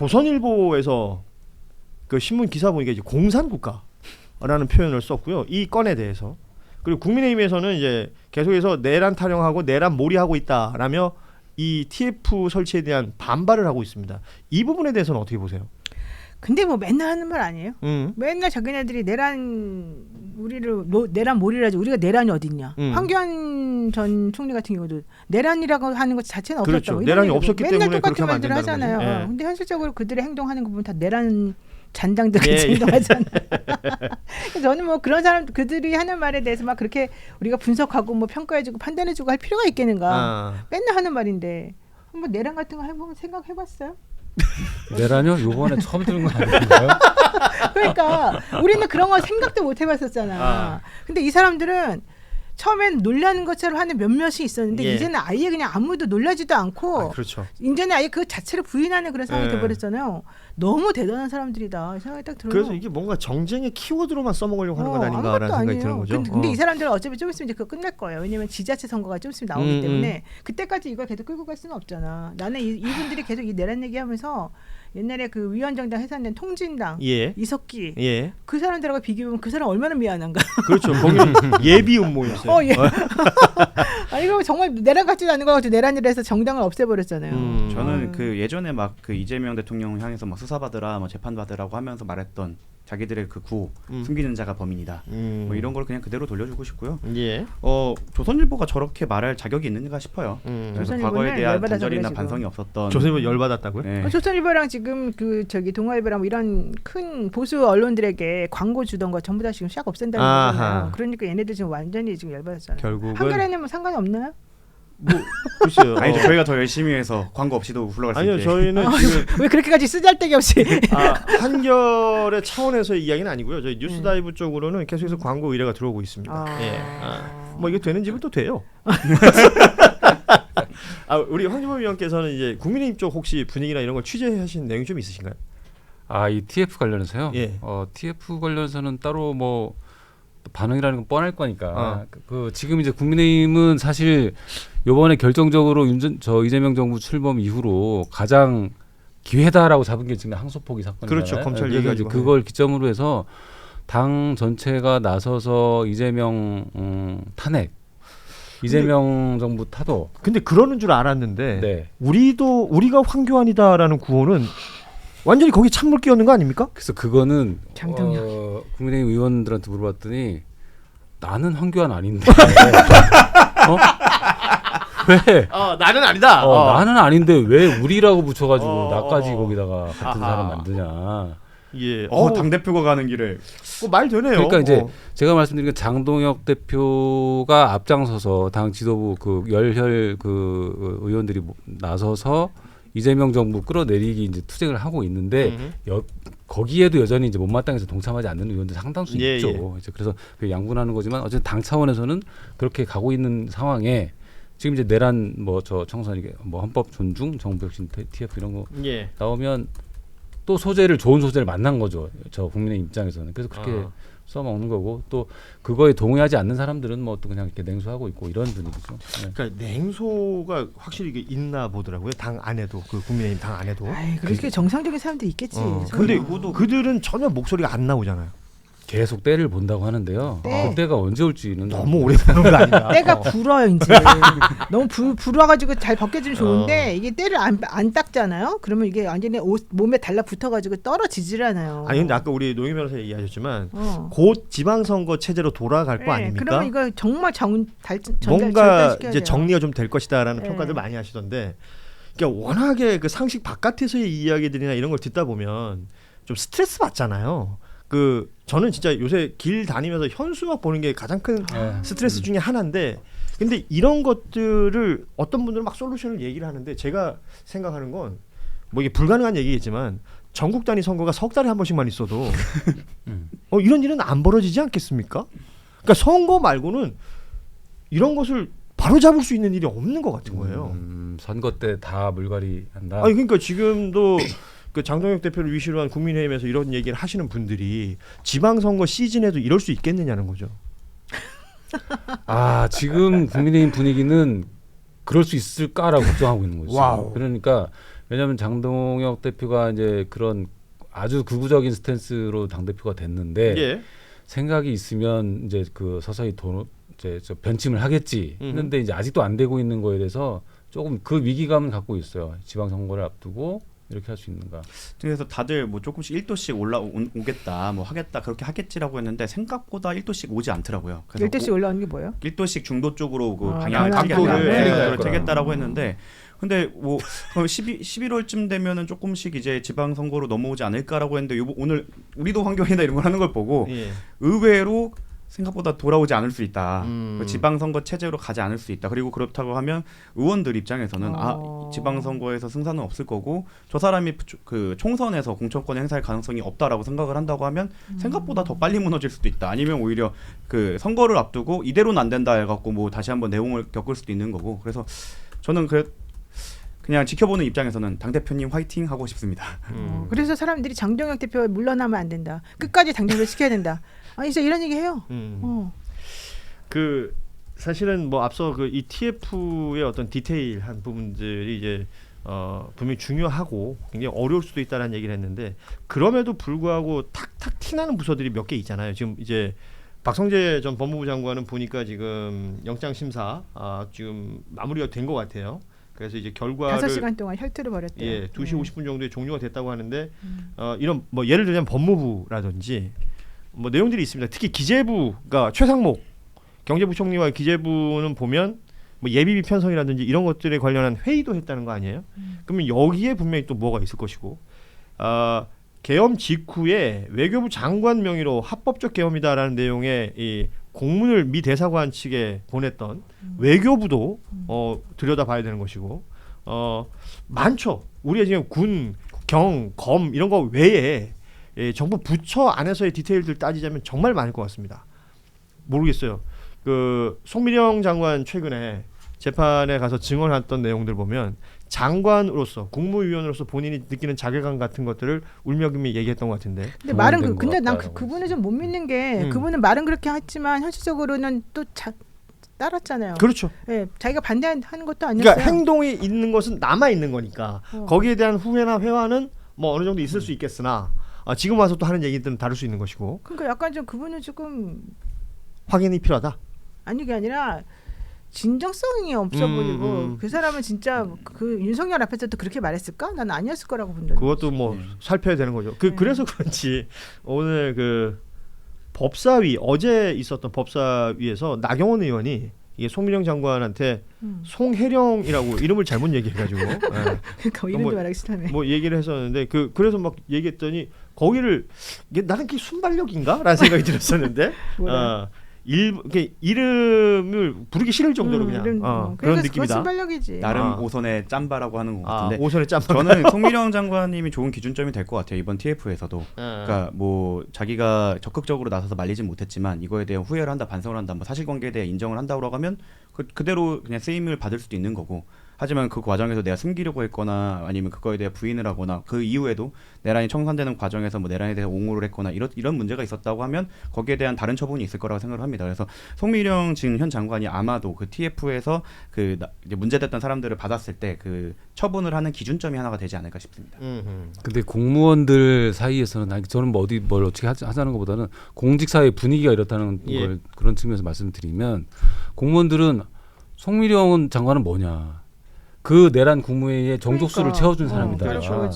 조선일보에서 그 신문 기사 보니까 이제 공산국가라는 표현을 썼고요. 이 건에 대해서. 그리고 국민의힘에서는 이제 계속해서 내란 타령하고 내란 몰이하고 있다라며 이 TF 설치에 대한 반발을 하고 있습니다. 이 부분에 대해서는 어떻게 보세요? 근데 뭐 맨날 하는 말 아니에요? 맨날 자기네들이 내란 내란 몰이라지 우리가 내란이 어딨냐? 황교안 전 총리 같은 경우도 내란이라고 하는 것 자체는 없었다고. 그렇죠. 내란이 없었기 때문에 맨날 그렇게 똑같은 하면 안 말들 된다는 하잖아요. 거지. 예. 근데 현실적으로 그들의 행동하는 거 보면 다 내란 잔당들 같이 행동하잖아요. 그래서 저는 뭐 그런 사람 그들이 하는 말에 대해서 막 그렇게 우리가 분석하고 뭐 평가해주고 판단해주고 할 필요가 있겠는가? 맨날 하는 말인데 한번 내란 같은 거 해보면 생각해봤어요? 내란요? 요번에 처음 들은 거 아닌가요? 그러니까 우리는 그런 거 생각도 못 해봤었잖아. 근데 이 사람들은 처음엔 놀라는 것처럼 하는 몇몇이 있었는데 예. 이제는 아예 그냥 아무도 놀라지도 않고 그렇죠. 이제는 아예 그 자체를 부인하는 그런 상황이 예. 돼버렸잖아요. 너무 대단한 사람들이다 이 생각이 딱 들어요. 그래서 이게 뭔가 정쟁의 키워드로만 써먹으려고 하는 건 아닌가라는 생각이 드는 거죠. 근데 이 사람들은 어차피 좀 있으면 이제 그거 끝날 거예요. 왜냐면 지자체 선거가 좀 있으면 나오기 때문에 그때까지 이걸 계속 끌고 갈 수는 없잖아. 나는 이분들이 계속 이 내란 얘기하면서 옛날에 그 위원정당 해산된 통진당 예. 이석기 예. 그 사람들하고 비교하면 그 사람 얼마나 미안한가. 그렇죠. 거기는 예비 음모였어요. 예. 아니 그럼 정말 내란 같지도 않은 거 가지고 내란이라 해서 정당을 없애버렸잖아요. 저는 그 예전에 막 그 이재명 대통령 향해서 막 수사받으라, 뭐 재판받으라고 하면서 말했던 자기들의 그 구호 숨기는 자가 범인이다. 뭐 이런 걸 그냥 그대로 돌려주고 싶고요. 예. 조선일보가 저렇게 말할 자격이 있는가 싶어요. 그래서 과거에 대한 열받아서 단절이나 그래, 반성이 없었던. 조선일보 열받았다고요? 네. 조선일보랑 지금 그 저기 동아일보랑 뭐 이런 큰 보수 언론들에게 광고 주던 거 전부 다 지금 샥 없앤다는 아하. 거잖아요. 그러니까 얘네들 지금 완전히 지금 열받았잖아요. 결국은 한겨레는 뭐 상관이 없나요? 뭐 글쎄요. 아니죠. 저희가 더 열심히 해서 광고 없이도 굴러갈 수 아니요, 있게. 저희는 지금 왜 그렇게까지 쓰잘데기 없이 한결의 차원에서의 이야기는 아니고요. 저희 뉴스다이브 쪽으로는 계속해서 광고 의뢰가 들어오고 있습니다. 예. 뭐 이게 되는 집은 또 돼요. 우리 황진범 위원께서는 이제 국민의힘 쪽 혹시 분위기나 이런 걸 취재하신 내용이 좀 있으신가요? 이 TF 관련해서요? 예. TF 관련해서는 따로 뭐 반응이라는 건 뻔할 거니까. 지금 이제 국민의힘은 사실 이번에 결정적으로 이재명 정부 출범 이후로 가장 기회다라고 잡은 게 지금 항소포기 사건이잖아요. 그렇죠. 검찰 그래서 얘기가 이제 그걸 기점으로 해서 당 전체가 나서서 이재명 탄핵, 이재명 정부 타도. 근데 그러는 줄 알았는데 네. 우리가 황교안이다라는 구호는 완전히 거기 찬물 끼얹는 거 아닙니까? 그래서 그거는 장동혁. 국민의힘 의원들한테 물어봤더니 나는 황교안 아닌데. 왜? 나는 아니다. 나는 아닌데 왜 우리라고 붙여가지고 나까지 어. 거기다가 같은 아하. 사람 만드냐. 예. 당 대표가 가는 길에 말 되네요. 그러니까 이제 제가 말씀드린 게 장동혁 대표가 앞장서서 당 지도부 그 열혈 그 의원들이 나서서 이재명 정부 끌어내리기 이제 투쟁을 하고 있는데 거기에도 여전히 이제 못마땅해서 동참하지 않는 의원들 상당수 예, 있죠. 예. 이제 그래서 양분하는 거지만 어쨌든 당 차원에서는 그렇게 가고 있는 상황에 지금 이제 내란 뭐 저 청선 이게 뭐 헌법 존중, 정부혁신 TF 이런 거 예. 나오면 또 좋은 소재를 만난 거죠. 저 국민의 입장에서는. 그래서 그렇게 써먹는 거고 또 그거에 동의하지 않는 사람들은 뭐 또 그냥 이렇게 냉소하고 있고 이런 분위기죠. 네. 그러니까 냉소가 확실히 이게 있나 보더라고요. 당 안에도 그 국민의힘 당 안에도. 그렇게 정상적인 사람들이 있겠지. 근데 설마. 그들은 전혀 목소리가 안 나오잖아요. 계속 때를 본다고 하는데요. 때. 그때가 언제 올지는 너무 오래 보는 거 아닌가? 때가 불어요 이제. 너무 불어가지고 잘 벗겨지면 좋은데 이게 때를 안 닦잖아요. 그러면 이게 완전히 몸에 달라붙어가지고 떨어지질 않아요. 아니 근데 아까 우리 노영 변호사 얘기하셨지만 곧 지방선거 체제로 돌아갈 거 아닙니까? 그러면 이거 정말 뭔가 절단시켜야 이제 돼요. 정리가 좀 될 것이다라는 네. 평가들 많이 하시던데, 그러니까 워낙에 그 상식 바깥에서의 이야기들이나 이런 걸 듣다 보면 좀 스트레스 받잖아요. 저는 진짜 요새 길 다니면서 현수막 보는 게 가장 큰 스트레스 중에 하나인데, 근데 이런 것들을 어떤 분들은 막 솔루션을 얘기를 하는데 제가 생각하는 건 뭐 이게 불가능한 얘기겠지만 전국 단위 선거가 석 달에 한 번씩만 있어도 이런 일은 안 벌어지지 않겠습니까? 그러니까 선거 말고는 이런 것을 바로 잡을 수 있는 일이 없는 것 같은 거예요. 선거 때 다 물갈이 한다. 아니 그러니까 지금도 그 장동혁 대표를 위시로 한 국민의힘에서 이런 얘기를 하시는 분들이 지방선거 시즌에도 이럴 수 있겠느냐는 거죠. 지금 국민의힘 분위기는 그럴 수 있을까라고 걱정하고 있는 거죠. 와우. 그러니까 왜냐하면 장동혁 대표가 이제 그런 아주 극우적인 스탠스로 당 대표가 됐는데 예. 생각이 있으면 이제 그 서서히 이제 변침을 하겠지 했는데 이제 아직도 안 되고 있는 거에 대해서 조금 그 위기감을 갖고 있어요. 지방선거를 앞두고 이렇게 할 수 있는가. 그래서 다들 뭐 조금씩 1도씩 올라오겠다, 뭐 하겠다 그렇게 하겠지라고 했는데 생각보다 1도씩 오지 않더라고요. 그래서 1도씩 올라오는 게 뭐예요? 1도씩 중도 쪽으로 그 방향을 각도를 틀겠다라고 했는데 근데 뭐 11월쯤 되면은 조금씩 이제 지방 선거로 넘어오지 않을까라고 했는데 오늘 우리도 환경이나 이런 걸 하는 걸 보고 예. 의외로 생각보다 돌아오지 않을 수 있다. 음. 지방선거 체제로 가지 않을 수 있다. 그리고 그렇다고 하면 의원들 입장에서는 지방선거에서 승산은 없을 거고 저 사람이 그 총선에서 공천권을 행사할 가능성이 없다라고 생각을 한다고 하면 생각보다 더 빨리 무너질 수도 있다. 아니면 오히려 그 선거를 앞두고 이대로는 안 된다 해갖고 뭐 다시 한번 내용을 겪을 수도 있는 거고. 그래서 저는 그냥 지켜보는 입장에서는 당 대표님 화이팅 하고 싶습니다. 그래서 사람들이 장동혁 대표 물러나면 안 된다. 끝까지 당정을 시켜야 된다. 아니 진짜 이런 얘기 해요. 그 사실은 뭐 앞서 그 ETF의 어떤 디테일한 부분들이 이제 분명히 중요하고 굉장히 어려울 수도 있다는 얘기를 했는데 그럼에도 불구하고 탁탁 티나는 부서들이 몇 개 있잖아요. 지금 이제 박성재 전 법무부 장관은 보니까 지금 영장 심사 지금 마무리가 된 것 같아요. 그래서 이제 결과를 5시간 동안 혈투를 벌였대요. 예, 2시 50분 정도에 종료가 됐다고 하는데 이런 뭐 예를 들면 법무부라든지 뭐 내용들이 있습니다. 특히 기재부가 최상목 경제부총리와 기재부는 보면 뭐 예비비 편성이라든지 이런 것들에 관련한 회의도 했다는 거 아니에요? 그러면 여기에 분명히 또 뭐가 있을 것이고 계엄 직후에 외교부 장관 명의로 합법적 계엄이다라는 내용의 이 공문을 미 대사관 측에 보냈던 외교부도 들여다봐야 되는 것이고 많죠. 우리가 지금 군, 경, 검 이런 거 외에 정부 부처 안에서의 디테일들 따지자면 정말 많을 것 같습니다. 모르겠어요. 그 송미령 장관 최근에 재판에 가서 증언했던 내용들 보면 장관으로서 국무위원으로서 본인이 느끼는 자괴감 같은 것들을 울며김에 얘기했던 것 같은데. 근데 말은 근데 난 그분을 좀 못 믿는 게 그분은 말은 그렇게 했지만 현실적으로는 또 따랐잖아요. 그렇죠. 네, 자기가 반대하는 것도 아니었어요. 그러니까 행동이 있는 것은 남아 있는 거니까 거기에 대한 후회나 회화는 뭐 어느 정도 있을 수 있겠으나 지금 와서 또 하는 얘기들은 다를 수 있는 것이고. 그러니까 약간 좀 그분은 조금 확인이 필요하다. 아니 게 아니라 진정성이 없어 보이고 그 사람은 진짜 그 윤석열 앞에서도 그렇게 말했을까? 난 아니었을 거라고 본다. 그것도 뭐 살펴야 되는 거죠. 그래서 그런지 오늘 그 법사위 어제 있었던 법사위에서 나경원 의원이 이게 송미령 장관한테 송혜령이라고 이름을 잘못 얘기해가지고 그러니까 이름도 말하기 싫다네. 뭐 얘기를 했었는데 그래서 막 얘기했더니 거기를 이게 나는 그게 순발력인가라는 생각이 들었었는데 이름을 부르기 싫을 정도로 그냥 그런 느낌이다. 순발력이지. 나름 오선의 짬바라고 하는 것 같은데. 오선의 짬바. 저는 송미령 장관님이 좋은 기준점이 될 것 같아요. 이번 TF에서도. 그러니까 뭐 자기가 적극적으로 나서서 말리진 못했지만 이거에 대한 후회를 한다, 반성을 한다, 뭐 사실관계에 대해 인정을 한다고 하면 그대로 그냥 쓰임을 받을 수도 있는 거고. 하지만 그 과정에서 내가 숨기려고 했거나 아니면 그거에 대해 부인을 하거나 그 이후에도 내란이 청산되는 과정에서 뭐 내란에 대해 옹호를 했거나 이런 문제가 있었다고 하면 거기에 대한 다른 처분이 있을 거라고 생각을 합니다. 그래서 송미령 지금 현 장관이 아마도 그 TF에서 그 이제 문제됐던 사람들을 받았을 때 그 처분을 하는 기준점이 하나가 되지 않을까 싶습니다. 근데 공무원들 사이에서는 저는 뭐 뭘 어떻게 하자는 것보다는 공직사회 분위기가 이렇다는 걸 그런 측면에서 말씀드리면 공무원들은 송미령 장관은 뭐냐? 그 내란 국무회의에 정족수를 채워준 사람이다. 그렇죠.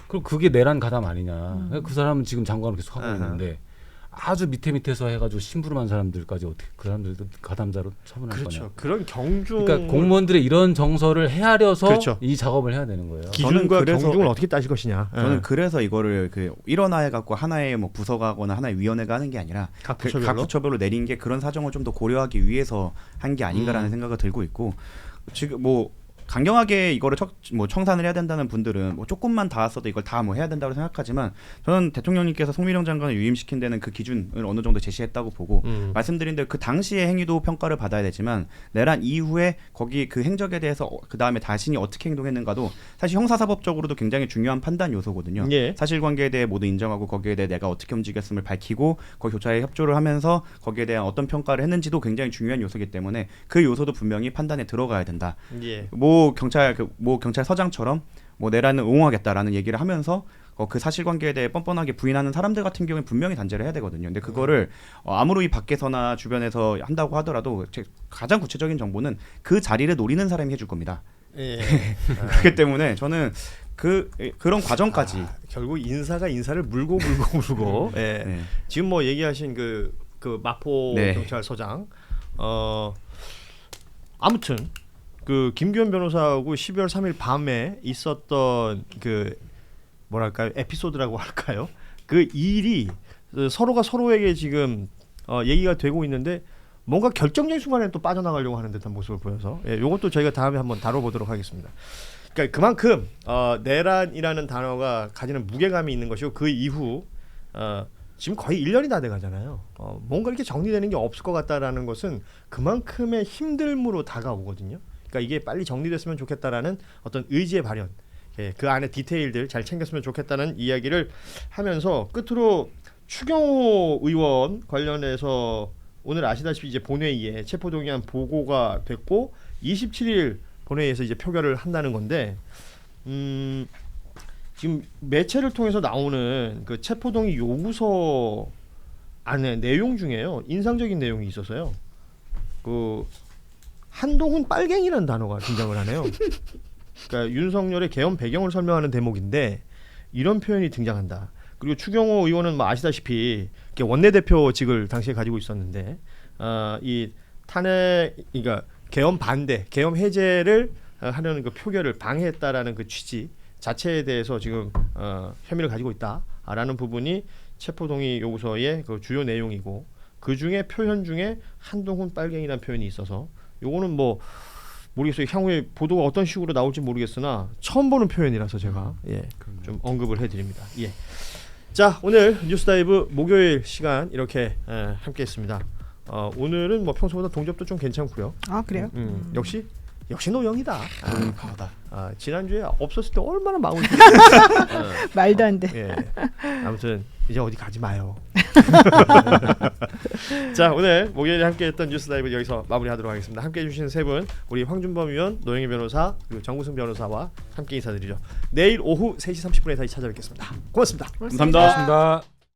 그럼 그게 내란 가담 아니냐? 그 사람은 지금 장관을 계속 하고 있는데 아주 밑에서 해가지고 심부름한 사람들까지 어떻게 그 사람들도 가담자로 처분할 거냐? 그런 경중. 그러니까 공무원들의 이런 정서를 헤아려서 그렇죠. 이 작업을 해야 되는 거예요. 기준과 경중을 어떻게 따질 것이냐. 저는 그래서 이거를 그 일원화해 갖고 하나의 뭐 부서가거나 하나의 위원회가 하는 게 아니라 각 부처별로 내린 게 그런 사정을 좀 더 고려하기 위해서 한 게 아닌가라는 생각을 들고 있고 지금 뭐. 강경하게 이거를 청산을 해야 된다는 분들은 뭐 조금만 닿았어도 이걸 다 뭐 해야 된다고 생각하지만 저는 대통령님께서 송미령 장관을 유임시킨 데는 그 기준을 어느 정도 제시했다고 보고 말씀드린 대로 그 당시의 행위도 평가를 받아야 되지만 내란 이후에 거기 그 행적에 대해서 그 다음에 자신이 어떻게 행동했는가도 사실 형사사법적으로도 굉장히 중요한 판단 요소거든요. 사실관계에 대해 모두 인정하고 거기에 대해 내가 어떻게 움직였음을 밝히고 거기 조사에 협조를 하면서 거기에 대한 어떤 평가를 했는지도 굉장히 중요한 요소이기 때문에 그 요소도 분명히 판단에 들어가야 된다. 뭐 경찰서장처럼 뭐 내란을 옹호하겠다라는 얘기를 하면서 그 사실관계에 대해 뻔뻔하게 부인하는 사람들 같은 경우는 분명히 단죄를 해야 되거든요. 근데 그거를 아무리 밖에서나 주변에서 한다고 하더라도 가장 구체적인 정보는 그 자리를 노리는 사람이 해줄 겁니다. 예. 그렇기 때문에 저는 그런 과정까지 결국 인사가 인사를 물고 예. 네. 지금 뭐 얘기하신 그 마포 네. 경찰서장 아무튼 그 김규현 변호사하고 12월 3일 밤에 있었던 그 뭐랄까요 에피소드라고 할까요? 그 일이 서로가 서로에게 지금 얘기가 되고 있는데 뭔가 결정적인 순간에 또 빠져나가려고 하는 듯한 모습을 보여서 이것도 저희가 다음에 한번 다뤄보도록 하겠습니다. 그러니까 그만큼 내란이라는 단어가 가지는 무게감이 있는 것이고 그 이후 지금 거의 1년이 다 돼가잖아요. 뭔가 이렇게 정리되는 게 없을 것 같다라는 것은 그만큼의 힘듦으로 다가오거든요. 그러니까 이게 빨리 정리됐으면 좋겠다라는 어떤 의지의 발현, 그 안에 디테일들 잘 챙겼으면 좋겠다는 이야기를 하면서 끝으로 추경호 의원 관련해서 오늘 아시다시피 이제 본회의에 체포동의안 보고가 됐고 27일 본회의에서 이제 표결을 한다는 건데 지금 매체를 통해서 나오는 그 체포동의 요구서 안에 내용 중에요 인상적인 내용이 있어서요. 그 한동훈 빨갱이라는 단어가 등장을 하네요. 그러니까 윤석열의 개헌 배경을 설명하는 대목인데 이런 표현이 등장한다. 그리고 추경호 의원은 뭐 아시다시피 원내대표직을 당시에 가지고 있었는데 이 탄핵, 그러니까 개헌 반대, 개헌 해제를 하려는 그 표결을 방해했다라는 그 취지 자체에 대해서 지금 혐의를 가지고 있다라는 부분이 체포동의 요구서의 그 주요 내용이고 그 중에 표현 중에 한동훈 빨갱이라는 표현이 있어서 요거는 뭐 모르겠어요. 향후에 보도가 어떤 식으로 나올지 모르겠으나 처음 보는 표현이라서 제가 좀 언급을 해드립니다. 예. 자, 오늘 뉴스다이브 목요일 시간 이렇게 함께했습니다. 오늘은 뭐 평소보다 동접도 좀 괜찮고요. 아 그래요? 역시 노영이다. 바다. 지난주에 없었을 때 얼마나 마음을 말도 안 돼. 예. 아무튼 이제 어디 가지 마요. 자, 오늘 목요일에 함께했던 뉴스다이브 여기서 마무리하도록 하겠습니다. 함께해 주신 세 분, 우리 황준범 의원, 노영희 변호사, 그리고 정구승 변호사와 함께 인사드리죠. 내일 오후 3시 30분에 다시 찾아뵙겠습니다. 고맙습니다. 감사합니다. 고맙습니다.